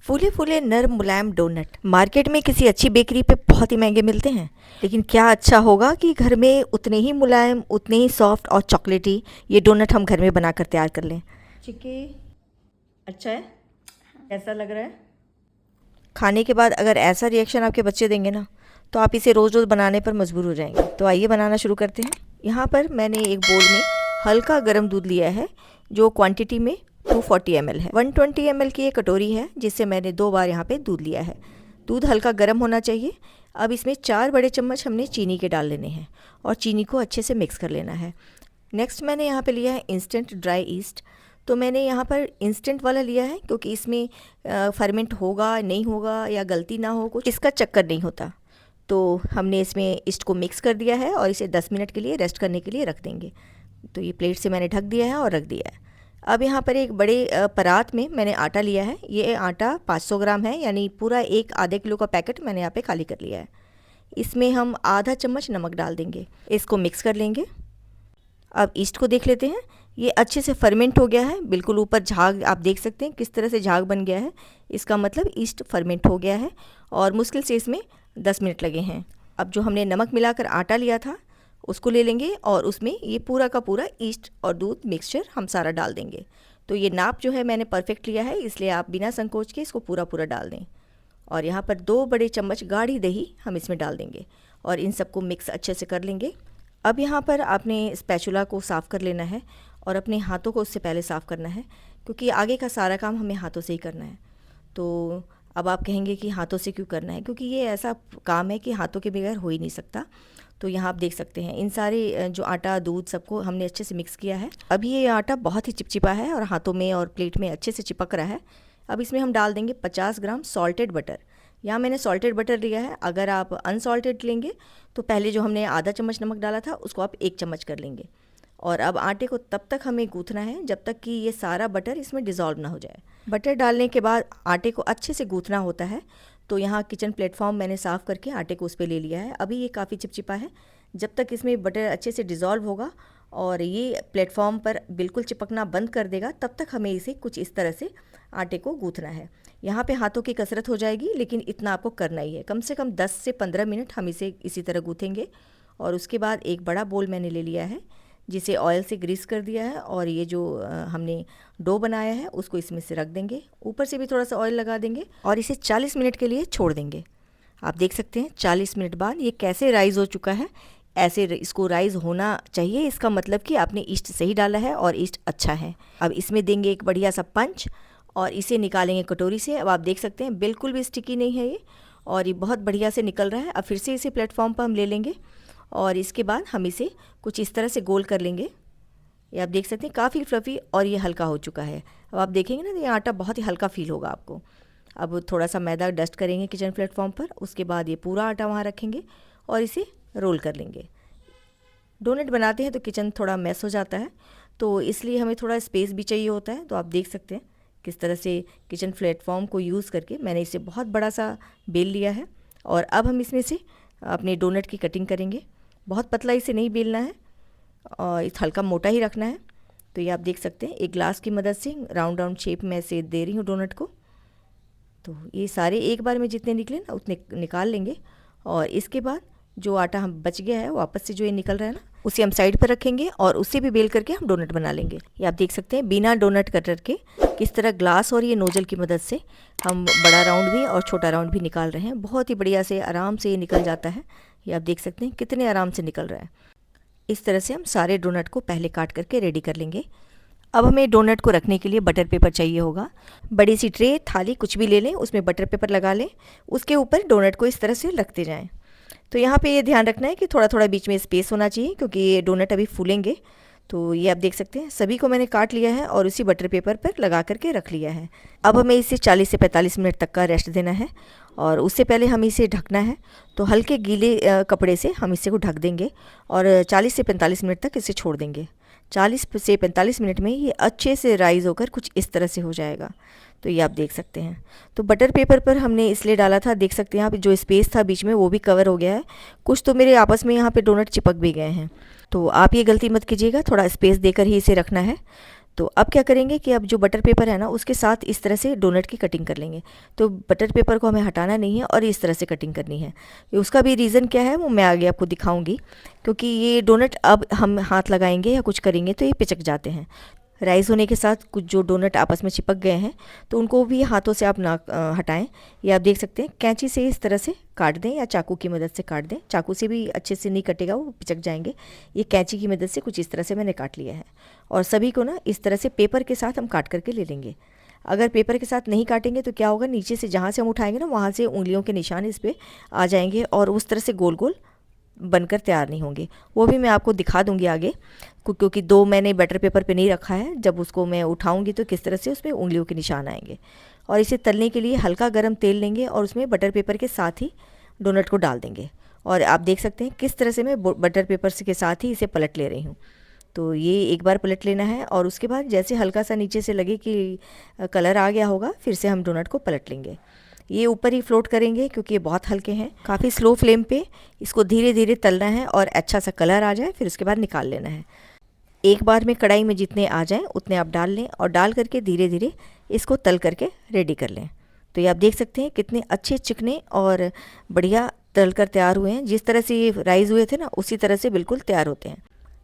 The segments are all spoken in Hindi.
फूले फूले नरम मुलायम डोनट मार्केट में किसी अच्छी बेकरी पे बहुत ही महंगे मिलते हैं। लेकिन क्या अच्छा होगा कि घर में उतने ही मुलायम, उतने ही सॉफ्ट और चॉकलेटी ये डोनट हम घर में बनाकर तैयार कर लें। चिक्की अच्छा है, कैसा लग रहा है? खाने के बाद अगर ऐसा रिएक्शन आपके बच्चे देंगे ना, तो आप इसे रोज़ रोज़ बनाने पर मजबूर हो जाएंगे। तो आइए बनाना शुरू करते हैं। यहाँ पर मैंने एक बोल में हल्का गर्म दूध लिया है, जो क्वांटिटी में 240 ml है। 120 ml की एक कटोरी है, जिससे मैंने 2 बार यहाँ पे दूध लिया है। दूध हल्का गर्म होना चाहिए। अब इसमें 4 बड़े चम्मच हमने चीनी के डाल लेने हैं और चीनी को अच्छे से मिक्स कर लेना है। नेक्स्ट मैंने यहाँ पे लिया है इंस्टेंट ड्राई ईस्ट। तो मैंने यहाँ पर इंस्टेंट वाला लिया है, क्योंकि इसमें फर्मेंट होगा नहीं होगा या गलती ना हो, कुछ इसका चक्कर नहीं होता। तो हमने इसमें ईस्ट को मिक्स कर दिया है और इसे 10 मिनट के लिए रेस्ट करने के लिए रख देंगे। तो ये प्लेट से मैंने ढक दिया है और रख दिया है। अब यहाँ पर एक बड़े परात में मैंने आटा लिया है। ये आटा 500 ग्राम है, यानी पूरा एक आधे किलो का पैकेट मैंने यहाँ पे खाली कर लिया है। इसमें हम आधा चम्मच नमक डाल देंगे, इसको मिक्स कर लेंगे। अब ईस्ट को देख लेते हैं। ये अच्छे से फर्मेंट हो गया है, बिल्कुल ऊपर झाग आप देख सकते हैं किस तरह से झाग बन गया है। इसका मतलब ईस्ट फर्मेंट हो गया है और मुश्किल से इसमें 10 मिनट लगे हैं। अब जो हमने नमक मिलाकर आटा लिया था उसको ले लेंगे और उसमें ये पूरा का पूरा ईस्ट और दूध मिक्सचर हम सारा डाल देंगे। तो ये नाप जो है मैंने परफेक्ट लिया है, इसलिए आप बिना संकोच के इसको पूरा पूरा डाल दें। और यहाँ पर 2 बड़े चम्मच गाढ़ी दही हम इसमें डाल देंगे और इन सबको मिक्स अच्छे से कर लेंगे। अब यहाँ पर आपने स्पैचुला को साफ़ कर लेना है और अपने हाथों को उससे पहले साफ़ करना है, क्योंकि आगे का सारा काम हमें हाथों से ही करना है। तो अब आप कहेंगे कि हाथों से क्यों करना है, क्योंकि ये ऐसा काम है कि हाथों के बगैर हो ही नहीं सकता। तो यहाँ आप देख सकते हैं इन सारे जो आटा दूध सबको हमने अच्छे से मिक्स किया है। अभी ये आटा बहुत ही चिपचिपा है और हाथों में और प्लेट में अच्छे से चिपक रहा है। अब इसमें हम डाल देंगे 50 ग्राम सॉल्टेड बटर। यहाँ मैंने सॉल्टेड बटर लिया है। अगर आप अनसॉल्टेड लेंगे तो पहले जो हमने आधा चम्मच नमक डाला था उसको आप 1 चम्मच कर लेंगे। और अब आटे को तब तक हमें गूँथना है जब तक कि ये सारा बटर इसमें डिज़ोल्व ना हो जाए। बटर डालने के बाद आटे को अच्छे से गूँथना होता है। तो यहाँ किचन प्लेटफॉर्म मैंने साफ़ करके आटे को उस पर ले लिया है। अभी ये काफ़ी चिपचिपा है। जब तक इसमें बटर अच्छे से डिज़ोल्व होगा और ये प्लेटफॉर्म पर बिल्कुल चिपकना बंद कर देगा, तब तक हमें इसे कुछ इस तरह से आटे को गूँथना है। यहाँ पे हाथों की कसरत हो जाएगी, लेकिन इतना आपको करना ही है। कम से कम 10 से 15 मिनट हम इसे इसी तरह गूँथेंगे। और उसके बाद एक बड़ा बोल मैंने ले लिया है, जिसे ऑयल से ग्रीस कर दिया है और ये जो हमने डो बनाया है उसको इसमें से रख देंगे। ऊपर से भी थोड़ा सा ऑयल लगा देंगे और इसे 40 मिनट के लिए छोड़ देंगे। आप देख सकते हैं 40 मिनट बाद ये कैसे राइज़ हो चुका है। ऐसे इसको राइज़ होना चाहिए, इसका मतलब कि आपने ईस्ट सही डाला है और ईस्ट अच्छा है। अब इसमें देंगे एक बढ़िया सा पंच और इसे निकालेंगे कटोरी से। अब आप देख सकते हैं बिल्कुल भी स्टिकी नहीं है ये, और ये बहुत बढ़िया से निकल रहा है। अब फिर से इसे प्लेटफॉर्म पर हम ले लेंगे और इसके बाद हम इसे कुछ इस तरह से गोल कर लेंगे। ये आप देख सकते हैं काफ़ी फ्लफ़ी और ये हल्का हो चुका है। अब आप देखेंगे ना, ये आटा बहुत ही हल्का फील होगा आपको। अब थोड़ा सा मैदा डस्ट करेंगे किचन प्लेटफॉर्म पर, उसके बाद ये पूरा आटा वहाँ रखेंगे और इसे रोल कर लेंगे। डोनट बनाते हैं तो किचन थोड़ा मैस हो जाता है, तो इसलिए हमें थोड़ा स्पेस भी चाहिए होता है। तो आप देख सकते हैं किस तरह से किचन प्लेटफॉर्म को यूज़ करके मैंने इसे बहुत बड़ा सा बेल लिया है। और अब हम इसमें से अपने डोनट की कटिंग करेंगे। बहुत पतला इसे नहीं बेलना है और इस हल्का मोटा ही रखना है। तो ये आप देख सकते हैं एक ग्लास की मदद से राउंड राउंड शेप में ऐसे दे रही हूँ डोनट को। तो ये सारे एक बार में जितने निकले ना उतने निकाल लेंगे। और इसके बाद जो आटा हम बच गया है वापस से जो ये निकल रहा है ना, उसे हम साइड पर रखेंगे और उसे भी बेल करके हम डोनट बना लेंगे। ये आप देख सकते हैं बिना डोनट कटर के किस तरह ग्लास और ये नोजल की मदद से हम बड़ा राउंड भी और छोटा राउंड भी निकाल रहे हैं। बहुत ही बढ़िया से आराम से ये निकल जाता है। ये आप देख सकते हैं कितने आराम से निकल रहा है। इस तरह से हम सारे डोनट को पहले काट करके रेडी कर लेंगे। अब हमें डोनट को रखने के लिए बटर पेपर चाहिए होगा। बड़ी सी ट्रे, थाली कुछ भी ले लें, उसमें बटर पेपर लगा लें, उसके ऊपर डोनट को इस तरह से रखते जाएं। तो यहाँ पे ये ध्यान रखना है कि थोड़ा थोड़ा बीच में स्पेस होना चाहिए, क्योंकि ये डोनट अभी फूलेंगे। तो ये आप देख सकते हैं सभी को मैंने काट लिया है और उसी बटर पेपर पर लगा करके रख लिया है। अब हमें इसे 40 से 45 मिनट तक का रेस्ट देना है और उससे पहले हम इसे ढकना है। तो हल्के गीले कपड़े से हम इसे को ढक देंगे और 40 से 45 मिनट तक इसे छोड़ देंगे। 40 से 45 मिनट में ये अच्छे से राइज़ होकर कुछ इस तरह से हो जाएगा। तो ये आप देख सकते हैं। तो बटर पेपर पर हमने इसलिए डाला था, देख सकते हैं यहाँ पे जो स्पेस था बीच में वो भी कवर हो गया है। कुछ तो मेरे आपस में यहाँ पे डोनट चिपक भी गए हैं। तो आप ये गलती मत कीजिएगा, थोड़ा स्पेस देकर ही इसे रखना है। तो अब क्या करेंगे कि अब जो बटर पेपर है ना उसके साथ इस तरह से डोनट की कटिंग कर लेंगे। तो बटर पेपर को हमें हटाना नहीं है और इस तरह से कटिंग करनी है। उसका भी रीज़न क्या है वो मैं आगे आपको दिखाऊंगी, क्योंकि ये डोनट अब हम हाथ लगाएंगे या कुछ करेंगे तो ये पिचक जाते हैं। राइस होने के साथ कुछ जो डोनट आपस में चिपक गए हैं तो उनको भी हाथों से आप ना हटाएं। ये आप देख सकते हैं, कैंची से इस तरह से काट दें या चाकू की मदद से काट दें। चाकू से भी अच्छे से नहीं कटेगा, वो पिचक जाएंगे। ये कैंची की मदद से कुछ इस तरह से मैंने काट लिया है। और सभी को ना इस तरह से पेपर के साथ हम काट करके ले लेंगे। अगर पेपर के साथ नहीं काटेंगे तो क्या होगा, नीचे से जहाँ से हम उठाएंगे ना वहाँ से उंगलियों के निशान इस पर आ जाएंगे और उस तरह से गोल गोल बनकर तैयार नहीं होंगे। वो भी मैं आपको दिखा दूंगी आगे, क्योंकि दो मैंने बटर पेपर पे नहीं रखा है। जब उसको मैं उठाऊंगी तो किस तरह से उस पर उंगलियों के निशान आएंगे। और इसे तलने के लिए हल्का गर्म तेल लेंगे और उसमें बटर पेपर के साथ ही डोनट को डाल देंगे। और आप देख सकते हैं किस तरह से मैं बटर पेपर के साथ ही इसे पलट ले रही हूँ। तो ये एक बार पलट लेना है और उसके बाद जैसे हल्का सा नीचे से लगे कि कलर आ गया होगा, फिर से हम डोनट को पलट लेंगे। ये ऊपर ही फ्लोट करेंगे क्योंकि ये बहुत हल्के हैं। काफ़ी स्लो फ्लेम पे इसको धीरे धीरे तलना है और अच्छा सा कलर आ जाए फिर उसके बाद निकाल लेना है। एक बार में कढ़ाई में जितने आ जाएं उतने आप डाल लें और डाल करके धीरे धीरे इसको तल करके रेडी कर लें। तो ये आप देख सकते हैं कितने अच्छे चिकने और बढ़िया तल कर तैयार हुए हैं। जिस तरह से ये राइज़ हुए थे ना उसी तरह से बिल्कुल तैयार होते हैं।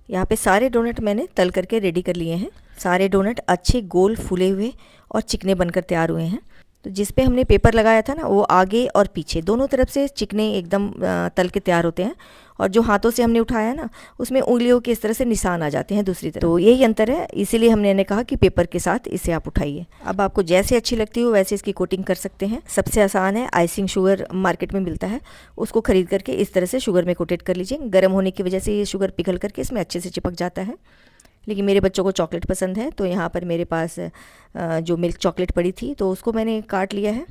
यहाँ पे सारे डोनट मैंने तल करके रेडी कर लिए हैं। सारे डोनट अच्छे गोल फूले हुए और चिकने बनकर तैयार हुए हैं। तो जिस पे हमने पेपर लगाया था ना वो आगे और पीछे दोनों तरफ से चिकने एकदम तल के तैयार होते हैं। और जो हाथों से हमने उठाया ना उसमें उंगलियों के इस तरह से निशान आ जाते हैं दूसरी तरफ। तो यही अंतर है, इसीलिए हमने कहा कि पेपर के साथ इसे आप उठाइए। अब आपको जैसे अच्छी लगती हो वैसे इसकी कोटिंग कर सकते हैं। सबसे आसान है, आइसिंग शुगर मार्केट में मिलता है, उसको खरीद करके इस तरह से शुगर में कोटेड कर लीजिए। गर्म होने की वजह से ये शुगर पिघल करके इसमें अच्छे से चिपक जाता है। लेकिन मेरे बच्चों को चॉकलेट पसंद है तो यहाँ पर मेरे पास जो मिल्क चॉकलेट पड़ी थी तो उसको मैंने काट लिया है।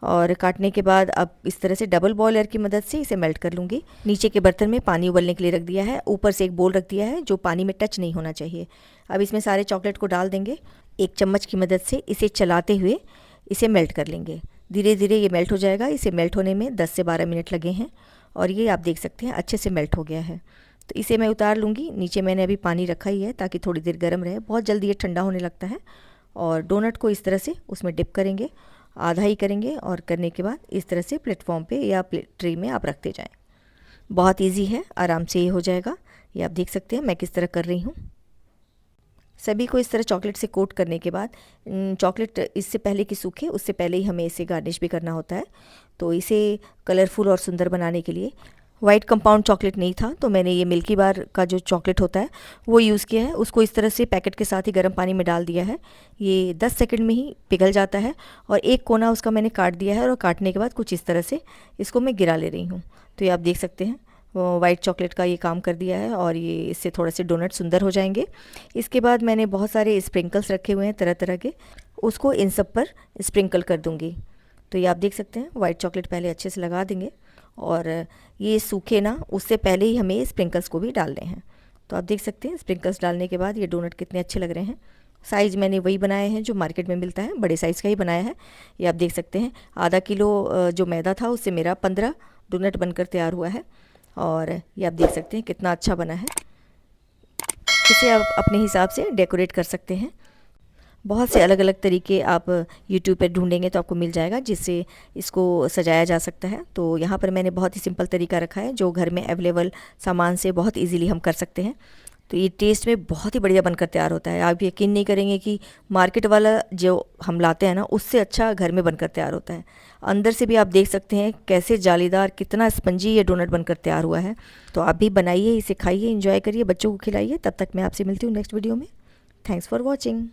और काटने के बाद अब इस तरह से डबल बॉयलर की मदद से इसे मेल्ट कर लूँगी। नीचे के बर्तन में पानी उबलने के लिए रख दिया है, ऊपर से एक बोल रख दिया है जो पानी में टच नहीं होना चाहिए। अब इसमें सारे चॉकलेट को डाल देंगे। एक चम्मच की मदद से इसे चलाते हुए इसे मेल्ट कर लेंगे। धीरे धीरे ये मेल्ट हो जाएगा। इसे मेल्ट होने में 10 से 12 मिनट लगे हैं और ये आप देख सकते हैं अच्छे से मेल्ट हो गया है। तो इसे मैं उतार लूँगी। नीचे मैंने अभी पानी रखा ही है ताकि थोड़ी देर गर्म रहे, बहुत जल्दी ये ठंडा होने लगता है। और डोनट को इस तरह से उसमें डिप करेंगे, आधा ही करेंगे और करने के बाद इस तरह से प्लेटफॉर्म पे या ट्रे में आप रखते जाएं। बहुत इजी है, आराम से ये हो जाएगा। ये आप देख सकते हैं मैं किस तरह कर रही हूँ। सभी को इस तरह चॉकलेट से कोट करने के बाद चॉकलेट इससे पहले कि सूखे उससे पहले ही हमें इसे गार्निश भी करना होता है। तो इसे कलरफुल और सुंदर बनाने के लिए वाइट कंपाउंड चॉकलेट नहीं था तो मैंने ये मिल्की बार का जो चॉकलेट होता है वो यूज़ किया है। उसको इस तरह से पैकेट के साथ ही गर्म पानी में डाल दिया है। ये 10 सेकंड में ही पिघल जाता है और एक कोना उसका मैंने काट दिया है और काटने के बाद कुछ इस तरह से इसको मैं गिरा ले रही हूँ। तो ये आप देख सकते हैं वो वाइट चॉकलेट का ये काम कर दिया है और ये इससे थोड़े से डोनट सुंदर हो जाएंगे। इसके बाद मैंने बहुत सारे स्प्रिंकल्स रखे हुए हैं तरह तरह के, उसको इन सब पर स्प्रिंकल कर दूँगी। तो ये आप देख सकते हैं वाइट चॉकलेट पहले अच्छे से लगा देंगे और ये सूखे ना उससे पहले ही हमें स्प्रिंकल्स को भी डालने हैं। तो आप देख सकते हैं स्प्रिंकल्स डालने के बाद ये डोनट कितने अच्छे लग रहे हैं। साइज़ मैंने वही बनाए हैं जो मार्केट में मिलता है, बड़े साइज़ का ही बनाया है। ये आप देख सकते हैं आधा किलो जो मैदा था उससे मेरा 15 डोनट बनकर तैयार हुआ है। और ये आप देख सकते हैं कितना अच्छा बना है। इसे आप अपने हिसाब से डेकोरेट कर सकते हैं। बहुत से अलग अलग तरीके आप YouTube पर ढूंढेंगे तो आपको मिल जाएगा जिससे इसको सजाया जा सकता है। तो यहाँ पर मैंने बहुत ही सिंपल तरीका रखा है जो घर में अवेलेबल सामान से बहुत इजीली हम कर सकते हैं। तो ये टेस्ट में बहुत ही बढ़िया बनकर तैयार होता है। आप यकीन नहीं करेंगे कि मार्केट वाला जो हम लाते हैं ना उससे अच्छा घर में बनकर तैयार होता है। अंदर से भी आप देख सकते हैं कैसे जालीदार, कितना स्पंजी ये डोनट बनकर तैयार हुआ है। तो आप भी बनाइए, इसे खाइए, एंजॉय करिए, बच्चों को खिलाइए। तब तक मैं आपसे मिलती हूँ नेक्स्ट वीडियो में। Thanks for watching.